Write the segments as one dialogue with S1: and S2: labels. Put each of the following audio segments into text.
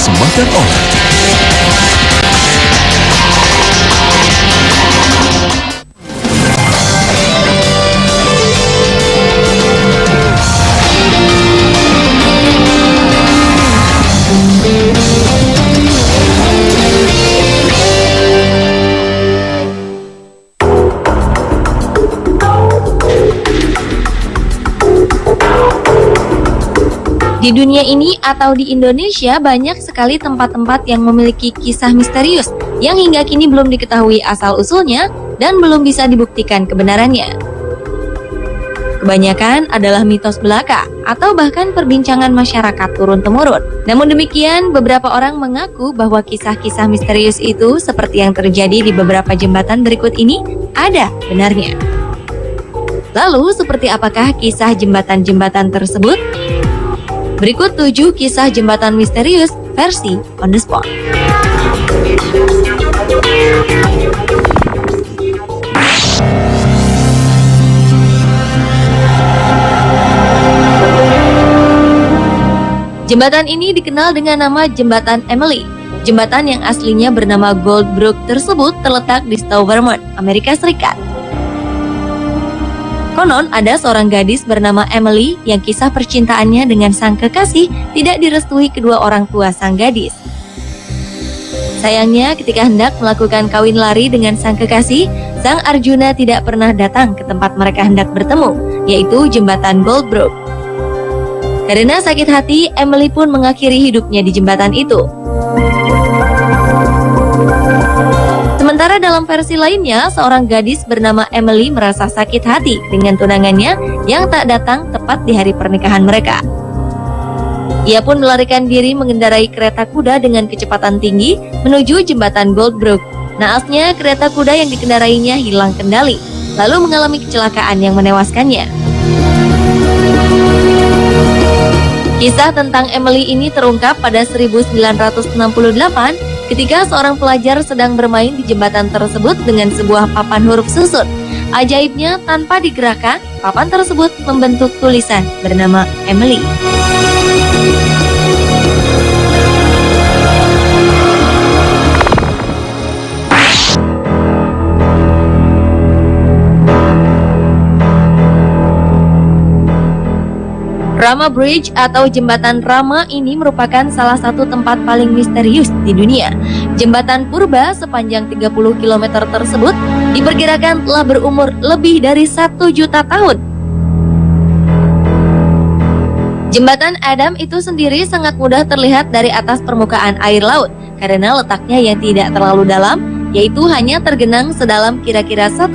S1: dipersembahkan oleh
S2: Di dunia ini atau di Indonesia banyak sekali tempat-tempat yang memiliki kisah misterius yang hingga kini belum diketahui asal-usulnya dan belum bisa dibuktikan kebenarannya. Kebanyakan adalah mitos belaka atau bahkan perbincangan masyarakat turun-temurun. Namun demikian, beberapa orang mengaku bahwa kisah-kisah misterius itu seperti yang terjadi di beberapa jembatan berikut ini ada benarnya. Lalu, seperti apakah kisah jembatan-jembatan tersebut? Berikut 7 kisah jembatan misterius versi On The Spot. Jembatan ini dikenal dengan nama Jembatan Emily. Jembatan yang aslinya bernama Goldbrook tersebut terletak di Stowe, Vermont, Amerika Serikat. Konon ada seorang gadis bernama Emily yang kisah percintaannya dengan sang kekasih tidak direstui kedua orang tua sang gadis. Sayangnya ketika hendak melakukan kawin lari dengan sang kekasih, sang Arjuna tidak pernah datang ke tempat mereka hendak bertemu, yaitu jembatan Goldbrook. Karena sakit hati, Emily pun mengakhiri hidupnya di jembatan itu. Sementara dalam versi lainnya, seorang gadis bernama Emily merasa sakit hati dengan tunangannya yang tak datang tepat di hari pernikahan mereka. Ia pun melarikan diri mengendarai kereta kuda dengan kecepatan tinggi menuju jembatan Goldbrook. Naasnya, kereta kuda yang dikendarainya hilang kendali, lalu mengalami kecelakaan yang menewaskannya. Kisah tentang Emily ini terungkap pada 1968 ketika seorang pelajar sedang bermain di jembatan tersebut dengan sebuah papan huruf susun. Ajaibnya, tanpa digerakkan, papan tersebut membentuk tulisan bernama Emily. Rama Bridge atau Jembatan Rama ini merupakan salah satu tempat paling misterius di dunia. Jembatan purba sepanjang 30 km tersebut diperkirakan telah berumur lebih dari 1 juta tahun. Jembatan Adam itu sendiri sangat mudah terlihat dari atas permukaan air laut karena letaknya yang tidak terlalu dalam, yaitu hanya tergenang sedalam kira-kira 1,2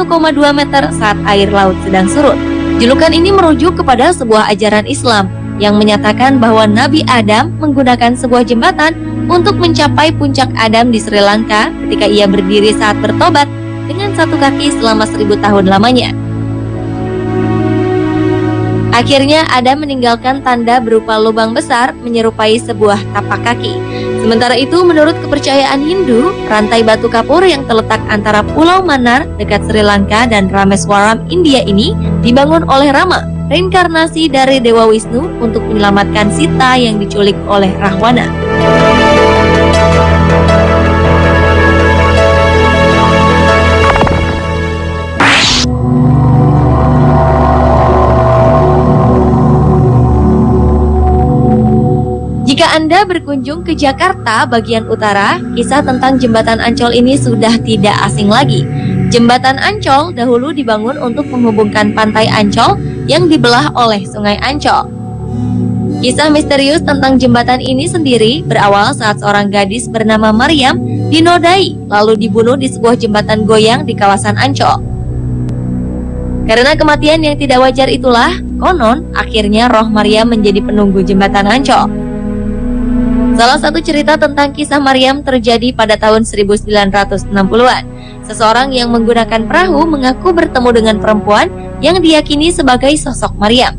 S2: meter saat air laut sedang surut. Julukan ini merujuk kepada sebuah ajaran Islam yang menyatakan bahwa Nabi Adam menggunakan sebuah jembatan untuk mencapai puncak Adam di Sri Lanka ketika ia berdiri saat bertobat dengan satu kaki selama 1000 tahun lamanya. Akhirnya Adam meninggalkan tanda berupa lubang besar menyerupai sebuah tapak kaki. Sementara itu, menurut kepercayaan Hindu, rantai batu kapur yang terletak antara Pulau Mannar dekat Sri Lanka dan Rameswaram, India ini dibangun oleh Rama, reinkarnasi dari Dewa Wisnu untuk menyelamatkan Sita yang diculik oleh Rahwana. Jika Anda berkunjung ke Jakarta bagian utara, kisah tentang Jembatan Ancol ini sudah tidak asing lagi. Jembatan Ancol dahulu dibangun untuk menghubungkan pantai Ancol yang dibelah oleh Sungai Ancol. Kisah misterius tentang jembatan ini sendiri berawal saat seorang gadis bernama Maryam dinodai lalu dibunuh di sebuah jembatan goyang di kawasan Ancol. Karena kematian yang tidak wajar itulah, konon akhirnya roh Maryam menjadi penunggu jembatan Ancol. Salah satu cerita tentang kisah Maryam terjadi pada tahun 1960-an. Seseorang yang menggunakan perahu mengaku bertemu dengan perempuan yang diyakini sebagai sosok Maryam.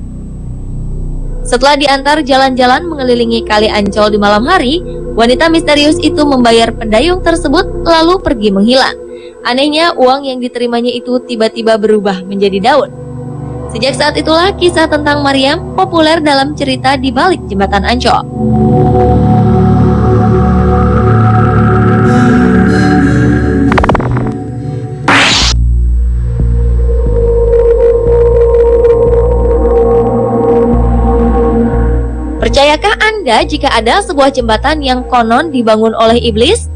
S2: Setelah diantar jalan-jalan mengelilingi Kali Ancol di malam hari, wanita misterius itu membayar pendayung tersebut lalu pergi menghilang. Anehnya, uang yang diterimanya itu tiba-tiba berubah menjadi daun. Sejak saat itulah kisah tentang Maryam populer dalam cerita di balik jembatan Ancol. Anda jika ada sebuah jembatan yang konon dibangun oleh iblis?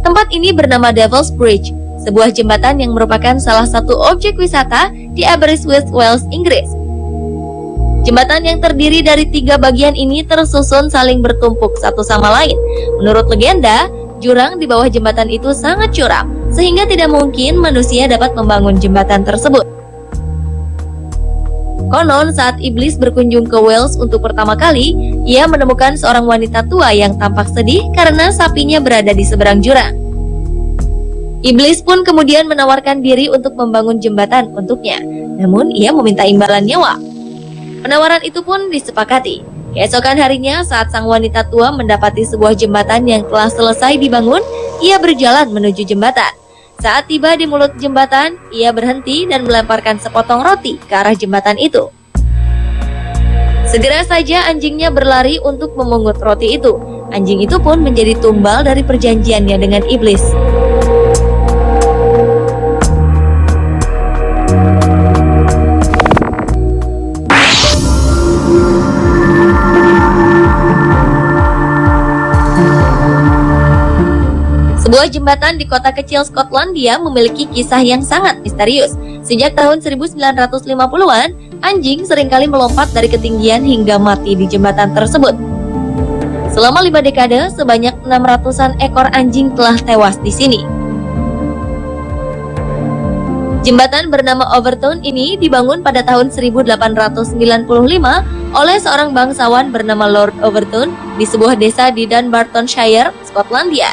S2: Tempat ini bernama Devil's Bridge, sebuah jembatan yang merupakan salah satu objek wisata di Aberystwyth, Wales, Inggris. Jembatan yang terdiri dari 3 bagian ini tersusun saling bertumpuk satu sama lain. Menurut legenda, jurang di bawah jembatan itu sangat curam, sehingga tidak mungkin manusia dapat membangun jembatan tersebut. Konon saat iblis berkunjung ke Wales untuk pertama kali, ia menemukan seorang wanita tua yang tampak sedih karena sapinya berada di seberang jurang. Iblis pun kemudian menawarkan diri untuk membangun jembatan untuknya, namun ia meminta imbalan nyawa. Penawaran itu pun disepakati. Keesokan harinya saat sang wanita tua mendapati sebuah jembatan yang telah selesai dibangun, ia berjalan menuju jembatan. Saat tiba di mulut jembatan, ia berhenti dan melemparkan sepotong roti ke arah jembatan itu. Segera saja anjingnya berlari untuk memungut roti itu. Anjing itu pun menjadi tumbal dari perjanjiannya dengan iblis. Sebuah jembatan di kota kecil Skotlandia memiliki kisah yang sangat misterius. Sejak tahun 1950-an, anjing seringkali melompat dari ketinggian hingga mati di jembatan tersebut. Selama 5 dekade, sebanyak 600-an ekor anjing telah tewas di sini. Jembatan bernama Overton ini dibangun pada tahun 1895 oleh seorang bangsawan bernama Lord Overton di sebuah desa di Dunbartonshire, Skotlandia.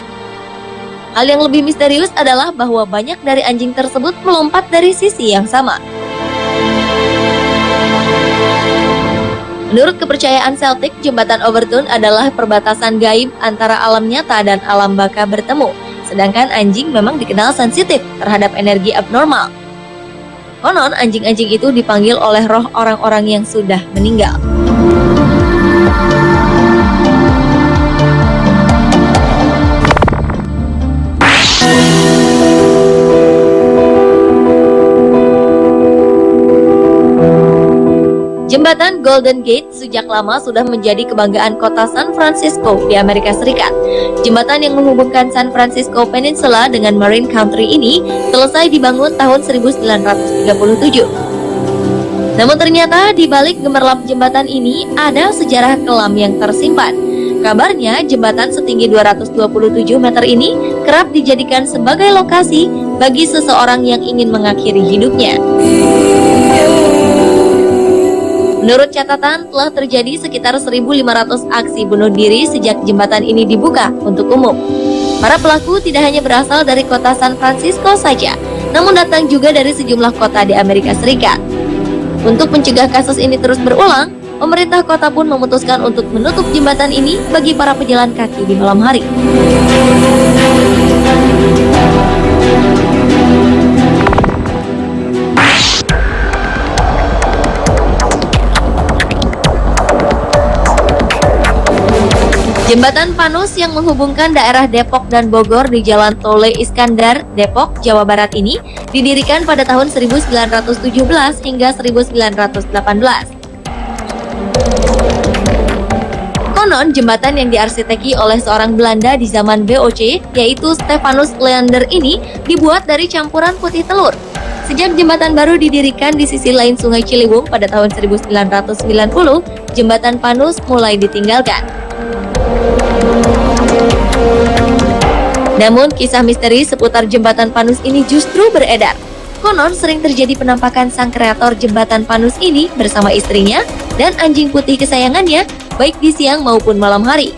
S2: Hal yang lebih misterius adalah bahwa banyak dari anjing tersebut melompat dari sisi yang sama. Menurut kepercayaan Celtic, jembatan Overton adalah perbatasan gaib antara alam nyata dan alam baka bertemu, sedangkan anjing memang dikenal sensitif terhadap energi abnormal. Konon, anjing-anjing itu dipanggil oleh roh orang-orang yang sudah meninggal. Jembatan Golden Gate sejak lama sudah menjadi kebanggaan kota San Francisco di Amerika Serikat. Jembatan yang menghubungkan San Francisco Peninsula dengan Marin County ini selesai dibangun tahun 1937. Namun ternyata di balik gemerlap jembatan ini ada sejarah kelam yang tersimpan. Kabarnya jembatan setinggi 227 meter ini kerap dijadikan sebagai lokasi bagi seseorang yang ingin mengakhiri hidupnya. Menurut catatan, telah terjadi sekitar 1.500 aksi bunuh diri sejak jembatan ini dibuka untuk umum. Para pelaku tidak hanya berasal dari kota San Francisco saja, namun datang juga dari sejumlah kota di Amerika Serikat. Untuk mencegah kasus ini terus berulang, pemerintah kota pun memutuskan untuk menutup jembatan ini bagi para pejalan kaki di malam hari. Jembatan Panus yang menghubungkan daerah Depok dan Bogor di Jalan Tole Iskandar, Depok, Jawa Barat ini didirikan pada tahun 1917 hingga 1918. Konon, jembatan yang diarsiteki oleh seorang Belanda di zaman VOC, yaitu Stephanus Leander ini dibuat dari campuran putih telur. Sejak jembatan baru didirikan di sisi lain Sungai Ciliwung pada tahun 1990, jembatan Panus mulai ditinggalkan. Namun kisah misteri seputar jembatan Panus ini justru beredar. Konon sering terjadi penampakan sang kreator jembatan Panus ini bersama istrinya dan anjing putih kesayangannya, baik di siang maupun malam hari.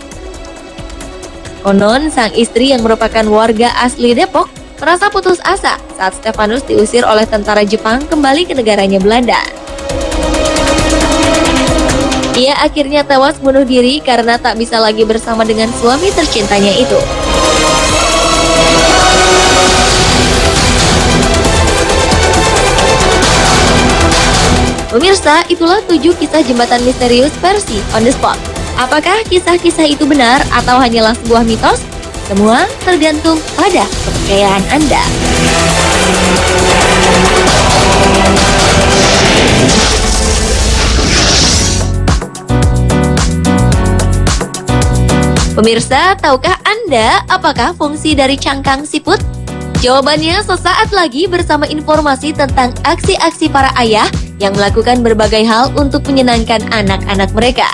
S2: Konon sang istri yang merupakan warga asli Depok merasa putus asa saat Stephanus diusir oleh tentara Jepang kembali ke negaranya Belanda. Ia akhirnya tewas bunuh diri karena tak bisa lagi bersama dengan suami tercintanya itu. Pemirsa, itulah 7 kisah jembatan misterius versi On The Spot. Apakah kisah-kisah itu benar atau hanyalah sebuah mitos? Semua tergantung pada kepercayaan Anda. Pemirsa, tahukah Anda apakah fungsi dari cangkang siput? Jawabannya sesaat lagi bersama informasi tentang aksi-aksi para ayah yang melakukan berbagai hal untuk menyenangkan anak-anak mereka.